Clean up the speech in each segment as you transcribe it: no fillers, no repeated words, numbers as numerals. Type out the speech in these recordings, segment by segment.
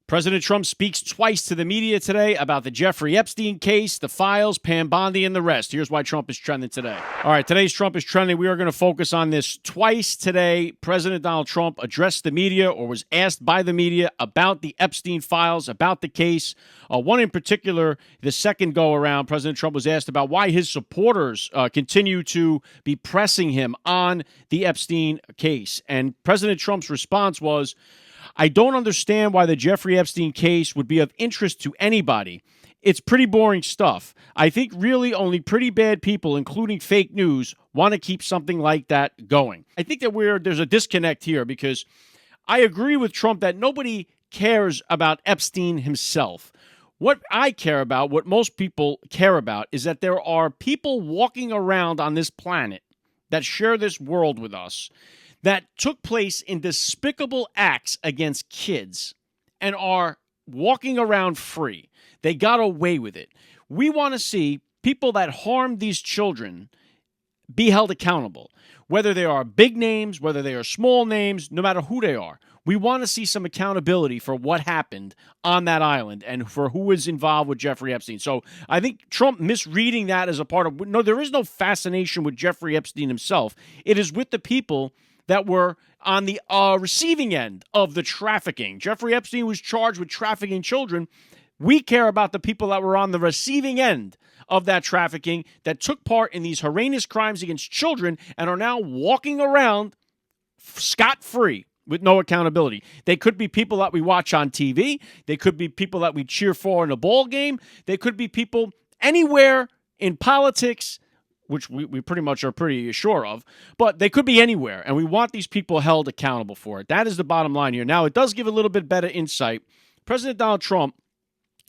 President Trump speaks twice to the media today about the Jeffrey Epstein case, the files, Pam Bondi, and the rest. Here's why Trump is trending today. All right, today's Trump is trending. We are going to focus on this twice today. President Donald Trump addressed the media or was asked by the media about the Epstein files, about the case. One in particular, the second go-around, President Trump was asked about why his supporters continue to be pressing him on the Epstein case. And President Trump's response was, I don't understand why the Jeffrey Epstein case would be of interest to anybody. It's pretty boring stuff. I think really only pretty bad people, including fake news, want to keep something like that going. I think that there's a disconnect here because I agree with Trump that nobody cares about Epstein himself. What I care about, what most people care about, is that there are people walking around on this planet that share this world with us that took place in despicable acts against kids and are walking around free. They got away with it. We want to see people that harmed these children be held accountable, whether they are big names, whether they are small names, no matter who they are. We want to see some accountability for what happened on that island and for who was involved with Jeffrey Epstein. So I think Trump misreading that as a part of, no, there is no fascination with Jeffrey Epstein himself. It is with the people that were on the receiving end of the trafficking. Jeffrey Epstein was charged with trafficking children. We care about the people that were on the receiving end of that trafficking, that took part in these heinous crimes against children and are now walking around scot-free with no accountability. They could be people that we watch on TV. They could be people that we cheer for in a ball game. They could be people anywhere in politics, which we pretty much are pretty sure of, but they could be anywhere, and we want these people held accountable for it. That is the bottom line here. Now, it does give a little bit better insight. President Donald Trump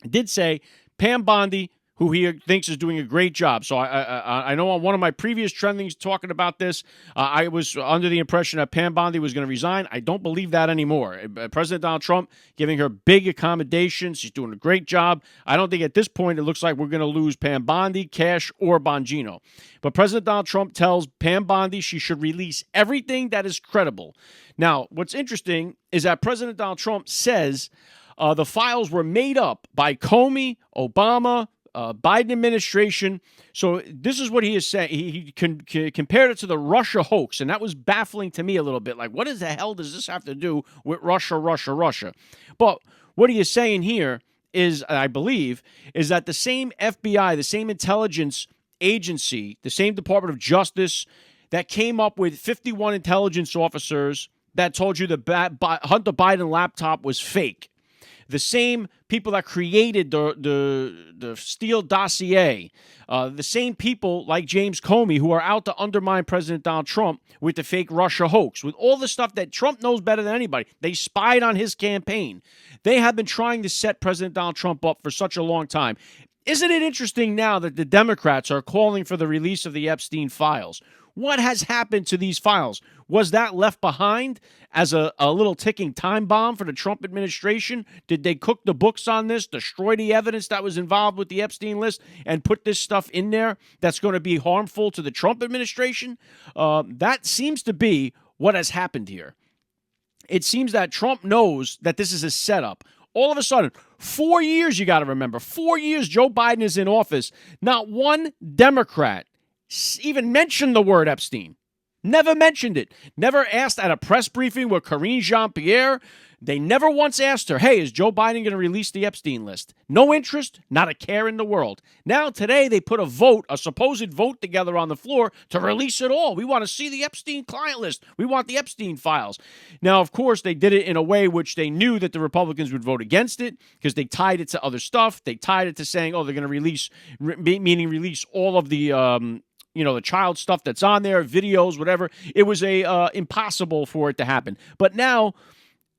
did say Pam Bondi, who he thinks is doing a great job. So I know on one of my previous trendings talking about this, I was under the impression that Pam Bondi was going to resign. I don't believe that anymore. President Donald Trump giving her big accommodations. She's doing a great job. I don't think at this point it looks like we're going to lose Pam Bondi, Cash, or Bongino. But President Donald Trump tells Pam Bondi she should release everything that is credible. Now, what's interesting is that President Donald Trump says the files were made up by Comey, Obama, Biden administration. So this is what he is saying. He compared it to the Russia hoax, and that was baffling to me a little bit. Like, what the hell does this have to do with Russia? But what he is saying here is, I believe, is that the same FBI, the same intelligence agency, the same Department of Justice that came up with 51 intelligence officers that told you the Hunter Biden laptop was fake, the same people that created the Steele dossier, the same people like James Comey who are out to undermine President Donald Trump with the fake Russia hoax, with all the stuff that Trump knows better than anybody. They spied on his campaign. They have been trying to set President Donald Trump up for such a long time. Isn't it interesting now that the Democrats are calling for the release of the Epstein files? What has happened to these files? Was that left behind as a little ticking time bomb for the Trump administration? Did they cook the books on this, destroy the evidence that was involved with the Epstein list, and put this stuff in there that's going to be harmful to the Trump administration? That seems to be what has happened here. It seems that Trump knows that this is a setup. All of a sudden, 4 years, you got to remember, 4 years Joe Biden is in office. Not one Democrat even mentioned the word Epstein. Never mentioned it. Never asked at a press briefing with Karine Jean-Pierre. They never once asked her, hey, is Joe Biden going to release the Epstein list? No interest, not a care in the world. Now, today, they put a supposed vote together on the floor to release it all. We want to see the Epstein client list. We want the Epstein files. Now, of course, they did it in a way which they knew that the Republicans would vote against it because they tied it to other stuff. They tied it to saying, they're going to release all of the the child stuff that's on there, videos, whatever. It was impossible for it to happen. But now,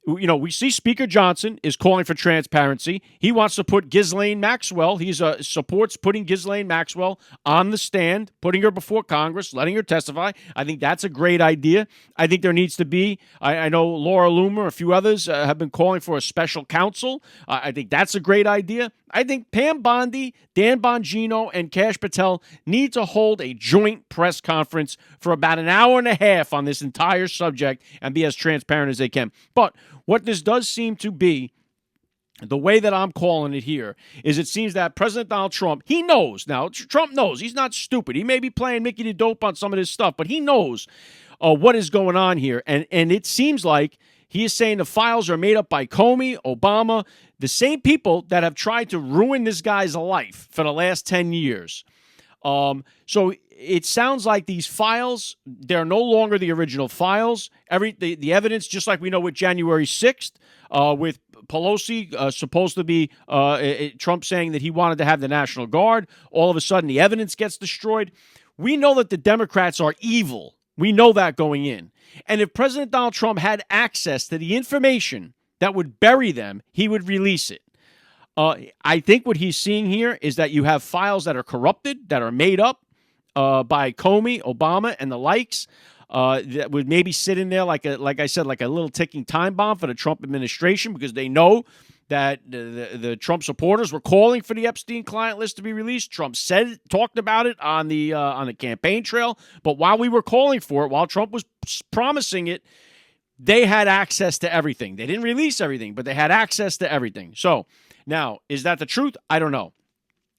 we see Speaker Johnson is calling for transparency. He wants to put Ghislaine Maxwell. He supports putting Ghislaine Maxwell on the stand, putting her before Congress, letting her testify. I think that's a great idea. I think there needs to be, I know Laura Loomer, a few others have been calling for a special counsel. I think that's a great idea. I think Pam Bondi, Dan Bongino, and Kash Patel need to hold a joint press conference for about an hour and a half on this entire subject and be as transparent as they can. But what this does seem to be the way that I'm calling it here is it seems that President Donald Trump, he knows. Now, Trump knows. He's not stupid. He may be playing Mickey the Dope on some of this stuff, but he knows what is going on here. And it seems like he is saying the files are made up by Comey, Obama, the same people that have tried to ruin this guy's life for the last 10 years. So it sounds like these files, they're no longer the original files. The evidence, just like we know with January 6th, with Pelosi supposed to be Trump saying that he wanted to have the National Guard. All of a sudden, the evidence gets destroyed. We know that the Democrats are evil. We know that going in. And if President Donald Trump had access to the information that would bury them, he would release it. I think what he's seeing here is that you have files that are corrupted, that are made up by Comey, Obama, and the likes, that would maybe sit in there like I said, like a little ticking time bomb for the Trump administration, because they know that the Trump supporters were calling for the Epstein client list to be released. Trump talked about it on the campaign trail, but while we were calling for it, while Trump was promising it, they had access to everything. They didn't release everything, but they had access to everything. So now, is that the truth? I don't know.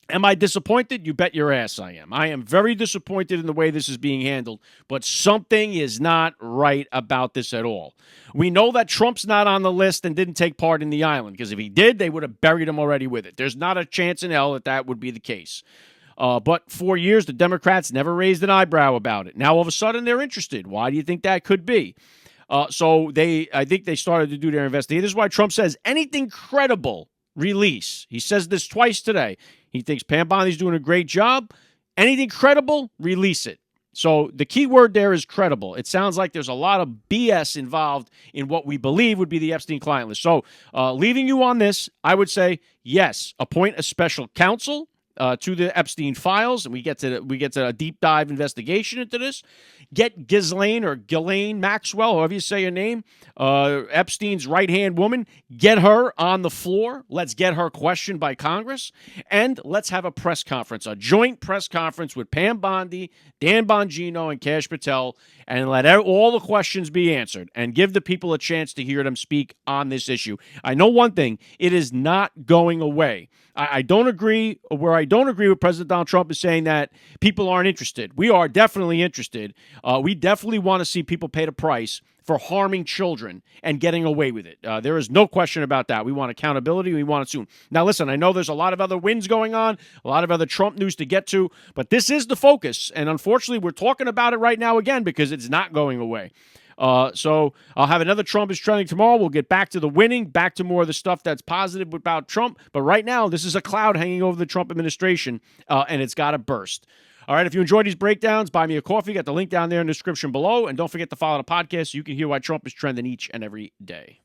Am I disappointed? You bet your ass I am. I am very disappointed in the way this is being handled, but something is not right about this at all. We know that Trump's not on the list and didn't take part in the island, because if he did, they would have buried him already with it. There's not a chance in hell that would be the case. But 4 years, the Democrats never raised an eyebrow about it. Now, all of a sudden, they're interested. Why do you think that could be? So I think they started to do their investigation. This is why Trump says anything credible, release. He says this twice today. He thinks Pam Bondi's doing a great job. Anything credible, release it. So the key word there is credible. It sounds like there's a lot of BS involved in what we believe would be the Epstein client list. So leaving you on this, I would say, yes, appoint a special counsel to the Epstein files, and we get to a deep dive investigation into this. Get Ghislaine Maxwell, however you say her name, Epstein's right-hand woman, get her on the floor. Let's get her questioned by Congress, and let's have a press conference, a joint press conference with Pam Bondi, Dan Bongino, and Kash Patel, and let all the questions be answered, and give the people a chance to hear them speak on this issue. I know one thing, it is not going away. I don't agree. Where I don't agree with President Donald Trump is saying that people aren't interested. We are definitely interested. We definitely want to see people pay the price for harming children and getting away with it. There is no question about that. We want accountability. We want it soon. Now, listen, I know there's a lot of other wins going on, a lot of other Trump news to get to, but this is the focus. And unfortunately, we're talking about it right now again because it's not going away. So I'll have another Trump is Trending tomorrow. We'll get back to the winning, back to more of the stuff that's positive about Trump. But right now, this is a cloud hanging over the Trump administration, and it's got to burst. All right, if you enjoyed these breakdowns, buy me a coffee. Got the link down there in the description below. And don't forget to follow the podcast so you can hear why Trump is trending each and every day.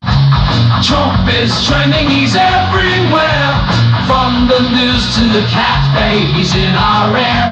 Trump is trending, he's everywhere. From the news to the cat babies in our air.